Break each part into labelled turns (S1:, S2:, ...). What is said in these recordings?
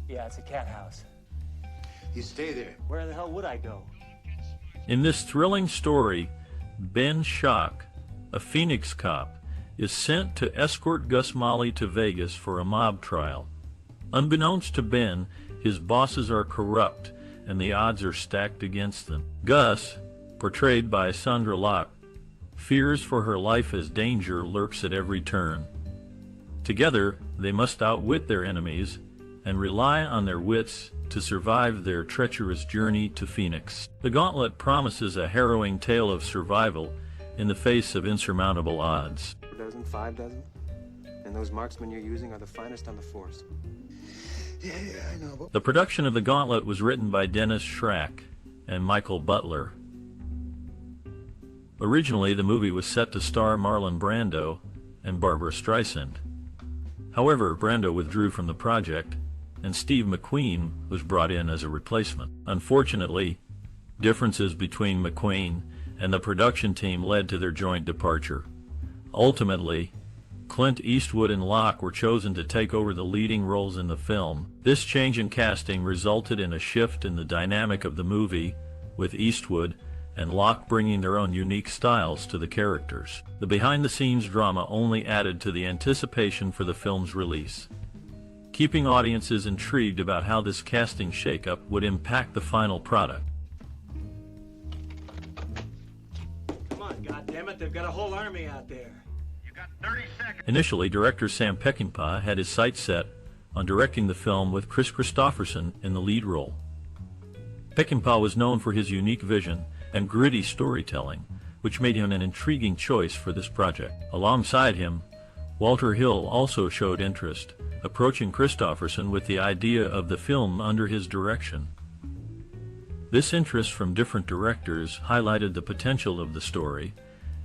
S1: Yeah, it's a cat house.
S2: You stay there.
S1: Where the hell would I go?
S3: In this thrilling story, Ben Schock, a Phoenix cop, is sent to escort Gus Molly to Vegas for a mob trial. Unbeknownst to Ben, his bosses are corrupt and the odds are stacked against them. Gus, portrayed by Sondra Locke, fears for her life as danger lurks at every turn. Together, they must outwit their enemies and rely on their wits to survive their treacherous journey to Phoenix. The Gauntlet promises a harrowing tale of survival in the face of insurmountable odds.
S4: 4 dozen, 5 dozen? And those marksmen you're using are the finest on the force.
S2: Yeah, I know.
S3: The production of The Gauntlet was written by Dennis Schrack and Michael Butler. Originally, the movie was set to star Marlon Brando and Barbara Streisand. However, Brando withdrew from the project, and Steve McQueen was brought in as a replacement. Unfortunately, differences between McQueen and the production team led to their joint departure. Ultimately, Clint Eastwood and Locke were chosen to take over the leading roles in the film. This change in casting resulted in a shift in the dynamic of the movie, with Eastwood and Locke bringing their own unique styles to the characters. The behind-the-scenes drama only added to the anticipation for the film's release, keeping audiences intrigued about how this casting shakeup would impact the final product.
S1: Come on, goddammit, they've got a whole army out there.
S5: You got 30 seconds.
S3: Initially, director Sam Peckinpah had his sights set on directing the film with Chris Christopherson in the lead role. Peckinpah was known for his unique vision and gritty storytelling, which made him an intriguing choice for this project. Alongside him, Walter Hill also showed interest, approaching Christopherson with the idea of the film under his direction. This interest from different directors highlighted the potential of the story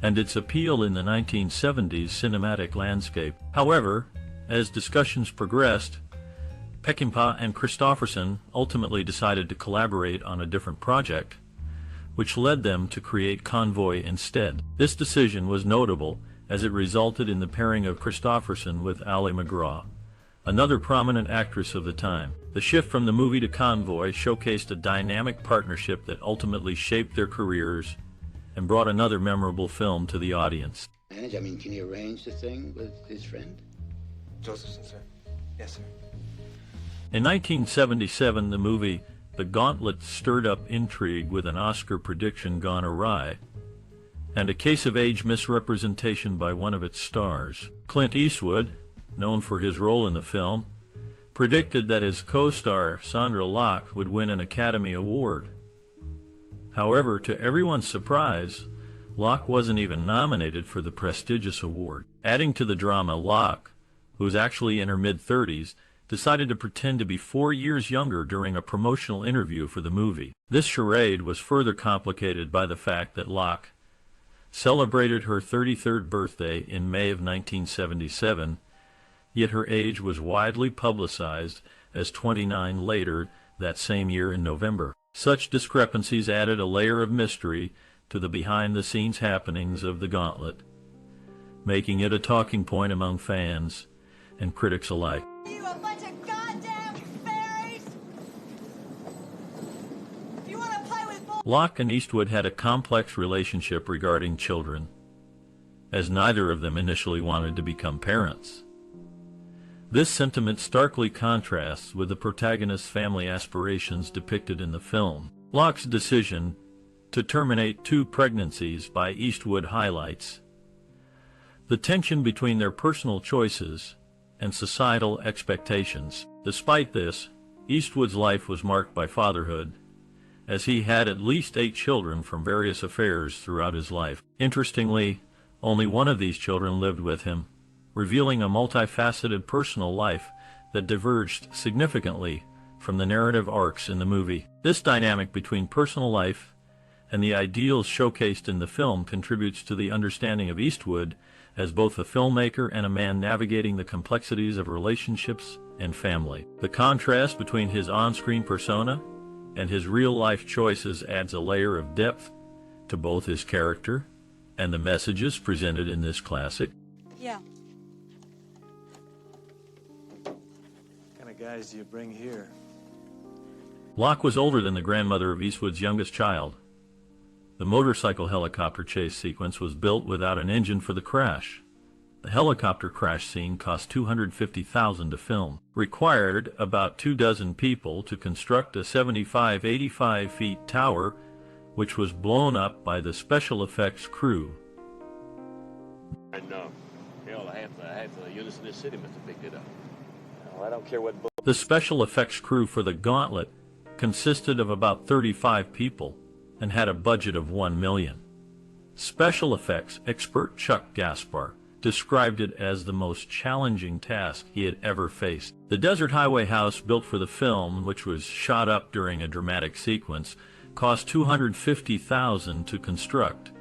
S3: and its appeal in the 1970s cinematic landscape. However, as discussions progressed, Peckinpah and Christopherson ultimately decided to collaborate on a different project, which led them to create Convoy instead. This decision was notable as it resulted in the pairing of Christopherson with Ali MacGraw, another prominent actress of the time. The shift from the movie to Convoy showcased a dynamic partnership that ultimately shaped their careers and brought another memorable film to the audience.
S2: I mean, can he arrange the thing with his friend?
S4: Josephson, sir. Yes, sir.
S3: In 1977, the movie The Gauntlet stirred up intrigue with an Oscar prediction gone awry, and a case-of-age misrepresentation by one of its stars. Clint Eastwood, known for his role in the film, predicted that his co-star Sondra Locke would win an Academy Award. However, to everyone's surprise, Locke wasn't even nominated for the prestigious award. Adding to the drama, Locke, who was actually in her mid-30s, decided to pretend to be 4 years younger during a promotional interview for the movie. This charade was further complicated by the fact that Locke celebrated her 33rd birthday in May of 1977, yet her age was widely publicized as 29 later that same year in November. Such discrepancies added a layer of mystery to the behind-the-scenes happenings of The Gauntlet, making it a talking point among fans and critics alike.
S6: You a bunch of goddamn fairies! You want to play with bull?
S3: Locke and Eastwood had a complex relationship regarding children, as neither of them initially wanted to become parents. This sentiment starkly contrasts with the protagonist's family aspirations depicted in the film. Locke's decision to terminate 2 pregnancies by Eastwood highlights the tension between their personal choices and societal expectations. Despite this, Eastwood's life was marked by fatherhood, as he had at least 8 children from various affairs throughout his life. Interestingly, only one of these children lived with him, revealing a multifaceted personal life that diverged significantly from the narrative arcs in the movie. This dynamic between personal life and the ideals showcased in the film contributes to the understanding of Eastwood as both a filmmaker and a man navigating the complexities of relationships and family. The contrast between his on-screen persona and his real-life choices adds a layer of depth to both his character and the messages presented in this classic.
S6: Yeah.
S1: Kind
S4: of guys do you bring here?
S3: Locke was older than the grandmother of Eastwood's youngest child. The motorcycle helicopter chase sequence was built without an engine for the crash. The helicopter crash scene cost $250,000 to film, required about 24 people to construct a 75-85 feet tower, which was blown up by the special effects crew.
S7: And hell, half the units in this city must have picked it up.
S4: Well, I don't care what book.
S3: The special effects crew for the Gauntlet consisted of about 35 people and had a budget of $1 million. Special effects expert Chuck Gaspar described it as the most challenging task he had ever faced. The desert highway house built for the film, which was shot up during a dramatic sequence, cost $250,000 to construct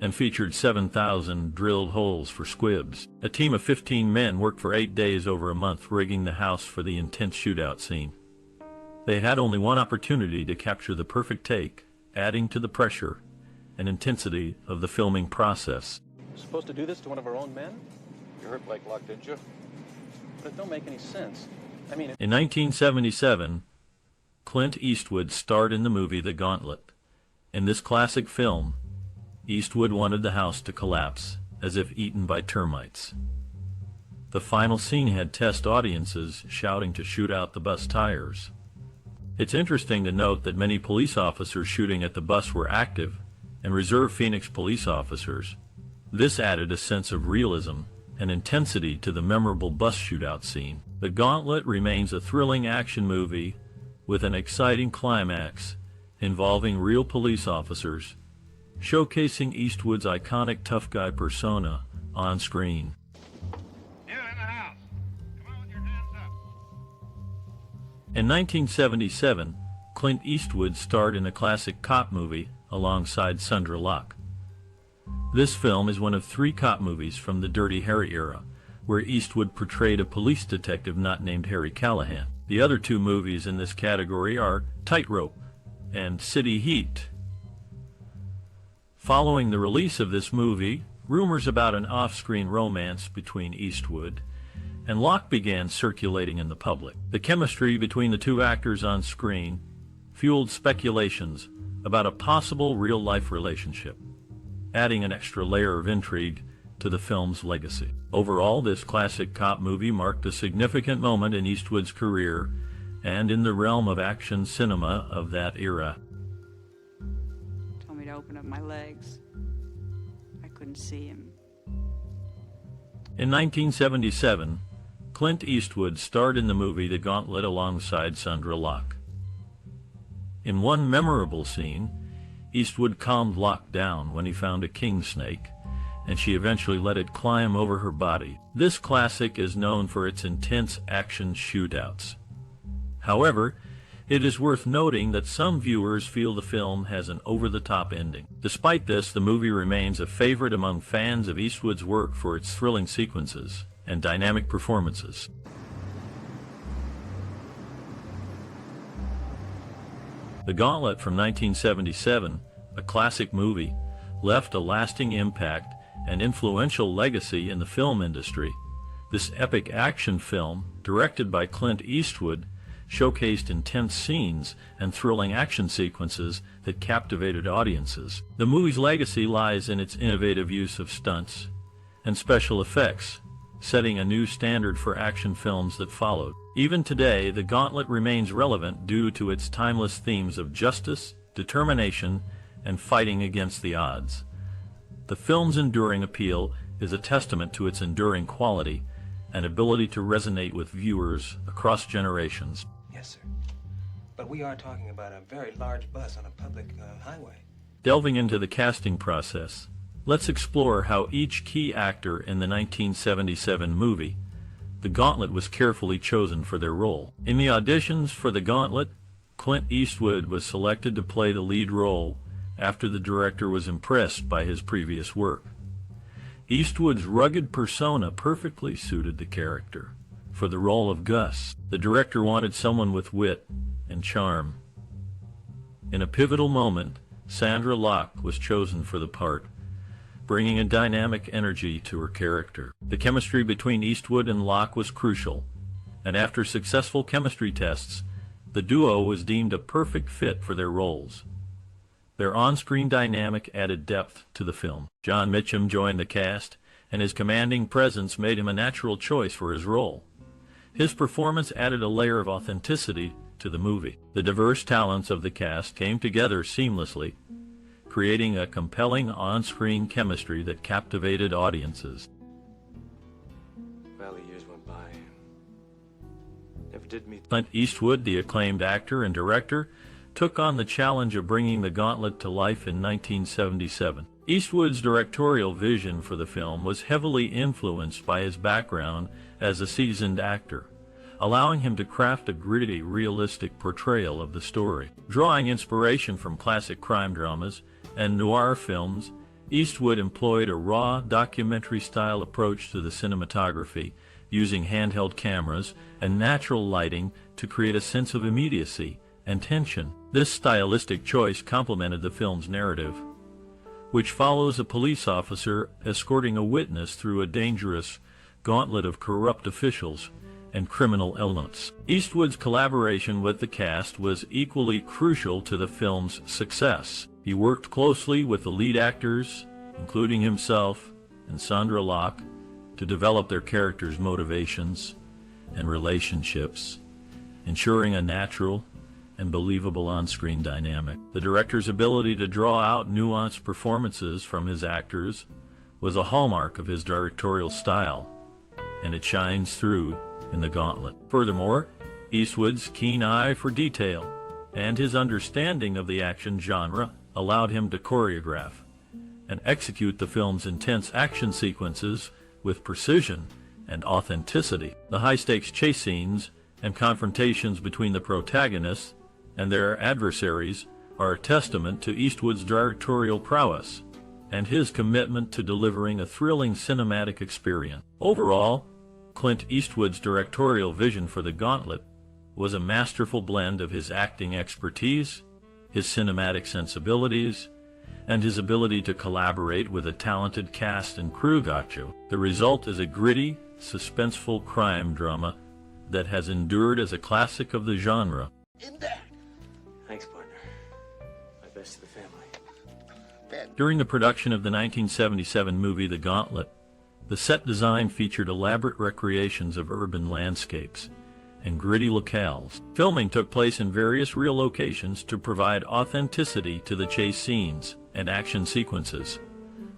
S3: and featured 7,000 drilled holes for squibs. A team of 15 men worked for 8 days over a month rigging the house for the intense shootout scene. They had only one opportunity to capture the perfect take, adding to the pressure and intensity of the filming process.
S8: We're supposed to do this to one of our own men?
S7: You heard Blake Locke, didn't you?
S8: But it don't make any sense. I mean...
S3: In 1977, Clint Eastwood starred in the movie The Gauntlet. In this classic film, Eastwood wanted the house to collapse, as if eaten by termites. The final scene had test audiences shouting to shoot out the bus tires. It's interesting to note that many police officers shooting at the bus were active and reserve Phoenix police officers. This added a sense of realism and intensity to the memorable bus shootout scene. The Gauntlet remains a thrilling action movie with an exciting climax involving real police officers, showcasing Eastwood's iconic tough guy persona on screen.
S5: You in the house. Come on with your hands up.
S3: In 1977, Clint Eastwood starred in a classic cop movie alongside Sondra Locke. This film is one of 3 cop movies from the Dirty Harry era, where Eastwood portrayed a police detective not named Harry Callahan. The other 2 movies in this category are Tightrope and City Heat. Following the release of this movie, rumors about an off-screen romance between Eastwood and Locke began circulating in the public. The chemistry between the 2 actors on screen fueled speculations about a possible real-life relationship, adding an extra layer of intrigue to the film's legacy. Overall, this classic cop movie marked a significant moment in Eastwood's career and in the realm of action cinema of that era.
S9: Told me to open up my legs. I couldn't see him.
S3: In 1977, Clint Eastwood starred in the movie The Gauntlet alongside Sondra Locke. In one memorable scene, Eastwood calmed Locke down when he found a king snake, and she eventually let it climb over her body. This classic is known for its intense action shootouts. However, it is worth noting that some viewers feel the film has an over-the-top ending. Despite this, the movie remains a favorite among fans of Eastwood's work for its thrilling sequences and dynamic performances. The Gauntlet from 1977, a classic movie, left a lasting impact and influential legacy in the film industry. This epic action film, directed by Clint Eastwood, showcased intense scenes and thrilling action sequences that captivated audiences. The movie's legacy lies in its innovative use of stunts and special effects, setting a new standard for action films that followed. Even today, The Gauntlet remains relevant due to its timeless themes of justice, determination, and fighting against the odds. The film's enduring appeal is a testament to its enduring quality and ability to resonate with viewers across generations.
S4: Yes, sir. But we are talking about a very large bus on a public highway.
S3: Delving into the casting process, let's explore how each key actor in the 1977 movie, The Gauntlet, was carefully chosen for their role. In the auditions for The Gauntlet, Clint Eastwood was selected to play the lead role after the director was impressed by his previous work. Eastwood's rugged persona perfectly suited the character. For the role of Gus, the director wanted someone with wit and charm. In a pivotal moment, Sondra Locke was chosen for the part, bringing a dynamic energy to her character. The chemistry between Eastwood and Locke was crucial, and after successful chemistry tests, the duo was deemed a perfect fit for their roles. Their on-screen dynamic added depth to the film. John Mitchum joined the cast, and his commanding presence made him a natural choice for his role. His performance added a layer of authenticity to the movie. The diverse talents of the cast came together seamlessly, creating a compelling on-screen chemistry that captivated audiences.
S4: Well, the years went by. Never did meet.
S3: Clint Eastwood, the acclaimed actor and director, took on the challenge of bringing the Gauntlet to life in 1977. Eastwood's directorial vision for the film was heavily influenced by his background as a seasoned actor, allowing him to craft a gritty, realistic portrayal of the story. Drawing inspiration from classic crime dramas and noir films, Eastwood employed a raw, documentary-style approach to the cinematography, using handheld cameras and natural lighting to create a sense of immediacy and tension. This stylistic choice complemented the film's narrative, which follows a police officer escorting a witness through a dangerous gauntlet of corrupt officials and criminal elements. Eastwood's collaboration with the cast was equally crucial to the film's success. He worked closely with the lead actors, including himself and Sondra Locke, to develop their characters' motivations and relationships, ensuring a natural and believable on-screen dynamic. The director's ability to draw out nuanced performances from his actors was a hallmark of his directorial style, and it shines through in the Gauntlet. Furthermore, Eastwood's keen eye for detail and his understanding of the action genre allowed him to choreograph and execute the film's intense action sequences with precision and authenticity. The high-stakes chase scenes and confrontations between the protagonists and their adversaries are a testament to Eastwood's directorial prowess and his commitment to delivering a thrilling cinematic experience. Overall, Clint Eastwood's directorial vision for The Gauntlet was a masterful blend of his acting expertise, his cinematic sensibilities, and his ability to collaborate with a talented cast and crew. The result is a gritty, suspenseful crime drama that has endured as a classic of the genre.
S2: In there.
S4: Thanks, partner. My best to the family.
S3: During the production of the 1977 movie The Gauntlet, the set design featured elaborate recreations of urban landscapes and gritty locales. Filming took place in various real locations to provide authenticity to the chase scenes and action sequences.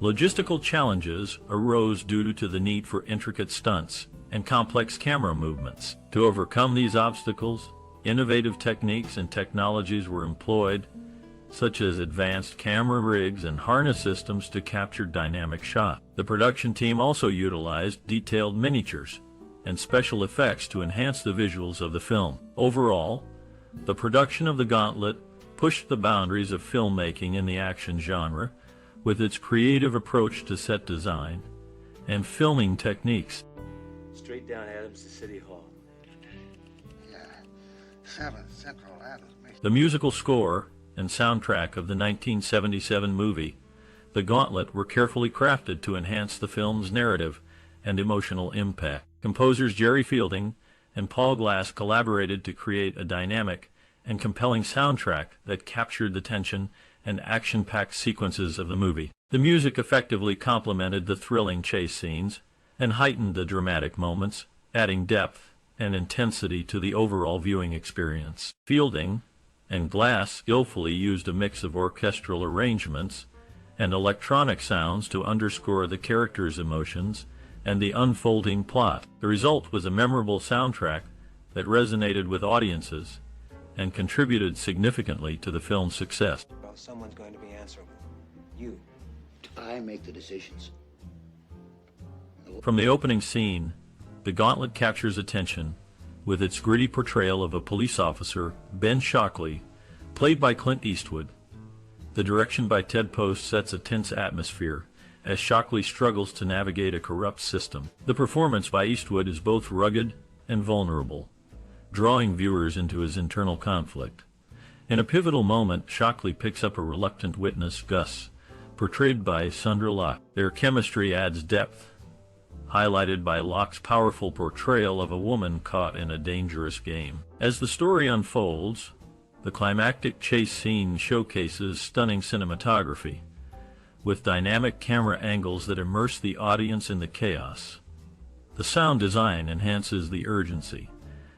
S3: Logistical challenges arose due to the need for intricate stunts and complex camera movements. To overcome these obstacles, innovative techniques and technologies were employed, such as advanced camera rigs and harness systems to capture dynamic shots. The production team also utilized detailed miniatures and special effects to enhance the visuals of the film. Overall, the production of The Gauntlet pushed the boundaries of filmmaking in the action genre with its creative approach to set design and filming techniques.
S4: Straight down Adams to City Hall.
S2: Yeah. 7 Central Adams.
S3: The musical score and soundtrack of the 1977 movie, The Gauntlet, were carefully crafted to enhance the film's narrative and emotional impact. Composers Jerry Fielding and Paul Glass collaborated to create a dynamic and compelling soundtrack that captured the tension and action-packed sequences of the movie. The music effectively complemented the thrilling chase scenes and heightened the dramatic moments, adding depth and intensity to the overall viewing experience. Fielding and Glass skillfully used a mix of orchestral arrangements and electronic sounds to underscore the characters' emotions and the unfolding plot. The result was a memorable soundtrack that resonated with audiences and contributed significantly to the film's success.
S4: Well, someone's going to be answerable. You.
S2: I make the decisions.
S3: From the opening scene, The Gauntlet captures attention with its gritty portrayal of a police officer, Ben Shockley, played by Clint Eastwood. The direction by Ted Post sets a tense atmosphere as Shockley struggles to navigate a corrupt system. The performance by Eastwood is both rugged and vulnerable, drawing viewers into his internal conflict. In a pivotal moment, Shockley picks up a reluctant witness, Gus, portrayed by Sondra Locke. Their chemistry adds depth, highlighted by Locke's powerful portrayal of a woman caught in a dangerous game. As the story unfolds, the climactic chase scene showcases stunning cinematography, with dynamic camera angles that immerse the audience in the chaos. The sound design enhances the urgency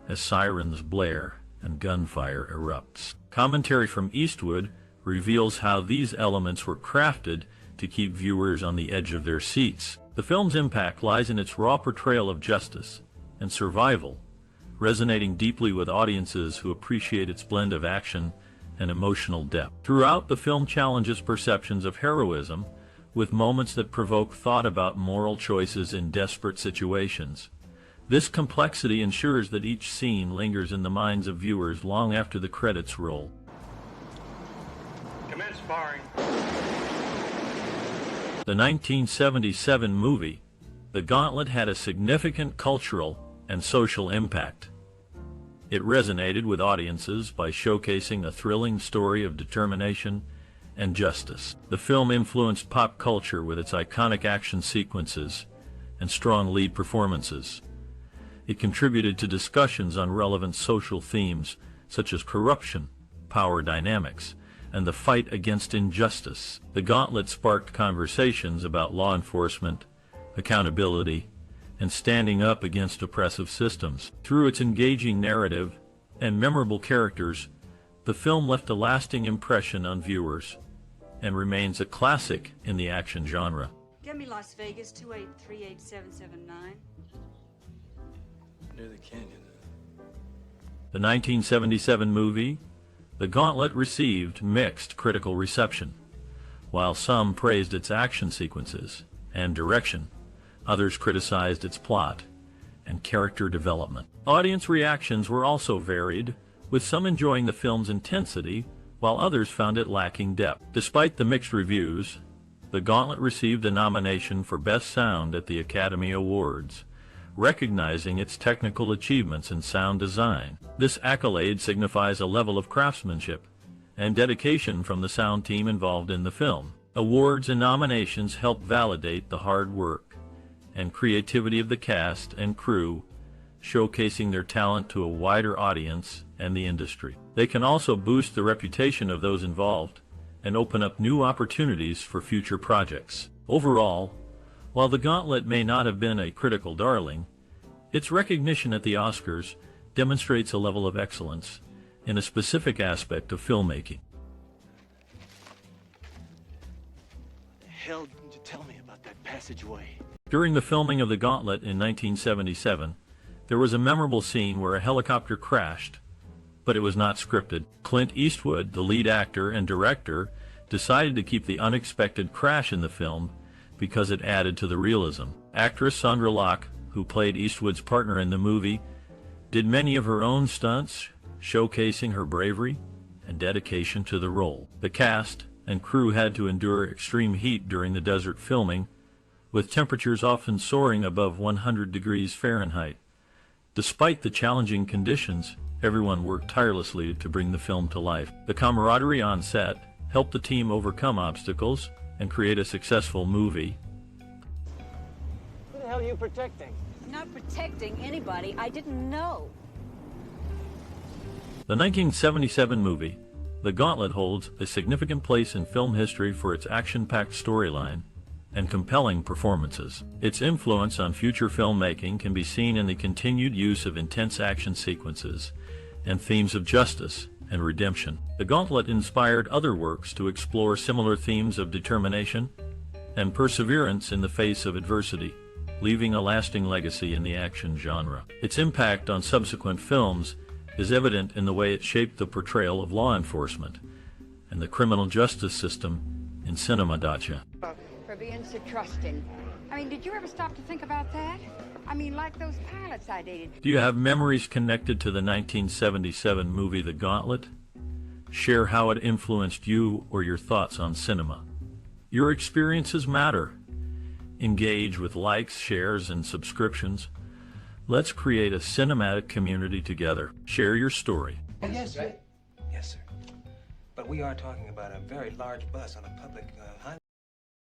S3: as sirens blare and gunfire erupts. Commentary from Eastwood reveals how these elements were crafted to keep viewers on the edge of their seats. The film's impact lies in its raw portrayal of justice and survival, resonating deeply with audiences who appreciate its blend of action and emotional depth. Throughout, the film challenges perceptions of heroism, with moments that provoke thought about moral choices in desperate situations. This complexity ensures that each scene lingers in the minds of viewers long after the credits roll.
S5: Commence firing.
S3: The 1977 movie, The Gauntlet, had a significant cultural and social impact. It resonated with audiences by showcasing a thrilling story of determination and justice. The film influenced pop culture with its iconic action sequences and strong lead performances. It contributed to discussions on relevant social themes such as corruption, power dynamics, and the fight against injustice. The Gauntlet sparked conversations about law enforcement, accountability, and standing up against oppressive systems. Through its engaging narrative and memorable characters, the film left a lasting impression on viewers and remains a classic in the action genre.
S9: Get me Las Vegas 2838779.
S4: Near the canyon.
S3: The 1977 movie, The Gauntlet, received mixed critical reception. While some praised its action sequences and direction, others criticized its plot and character development. Audience reactions were also varied, with some enjoying the film's intensity, while others found it lacking depth. Despite the mixed reviews, The Gauntlet received a nomination for Best Sound at the Academy Awards, recognizing its technical achievements in sound design. This accolade signifies a level of craftsmanship and dedication from the sound team involved in the film. Awards and nominations help validate the hard work and creativity of the cast and crew, showcasing their talent to a wider audience and the industry. They can also boost the reputation of those involved and open up new opportunities for future projects. Overall, while The Gauntlet may not have been a critical darling, its recognition at the Oscars demonstrates a level of excellence in a specific aspect of filmmaking.
S4: What the hell didn't you tell me about that passageway?
S3: During the filming of The Gauntlet in 1977, there was a memorable scene where a helicopter crashed, but it was not scripted. Clint Eastwood, the lead actor and director, decided to keep the unexpected crash in the film because it added to the realism. Actress Sondra Locke, who played Eastwood's partner in the movie, did many of her own stunts, showcasing her bravery and dedication to the role. The cast and crew had to endure extreme heat during the desert filming, with temperatures often soaring above 100 degrees Fahrenheit. Despite the challenging conditions, everyone worked tirelessly to bring the film to life. The camaraderie on set helped the team overcome obstacles and create a successful movie.
S8: Who the hell are you protecting?
S6: I'm not protecting anybody. I didn't know.
S3: The 1977 movie, The Gauntlet, holds a significant place in film history for its action-packed storyline and compelling performances. Its influence on future filmmaking can be seen in the continued use of intense action sequences and themes of justice and redemption. The Gauntlet inspired other works to explore similar themes of determination and perseverance in the face of adversity, leaving a lasting legacy in the action genre. Its impact on subsequent films is evident in the way it shaped the portrayal of law enforcement and the criminal justice system in cinema.
S10: For being so trusting. I mean, did you ever stop to think about that? I mean, like those pilots I dated.
S3: Do you have memories connected to the 1977 movie The Gauntlet? Share how it influenced you or your thoughts on cinema. Your experiences matter. Engage with likes, shares, and subscriptions. Let's create a cinematic community together. Share your story.
S11: Oh, yes, sir. Yes, sir. But we are talking about a very large bus on a public highway.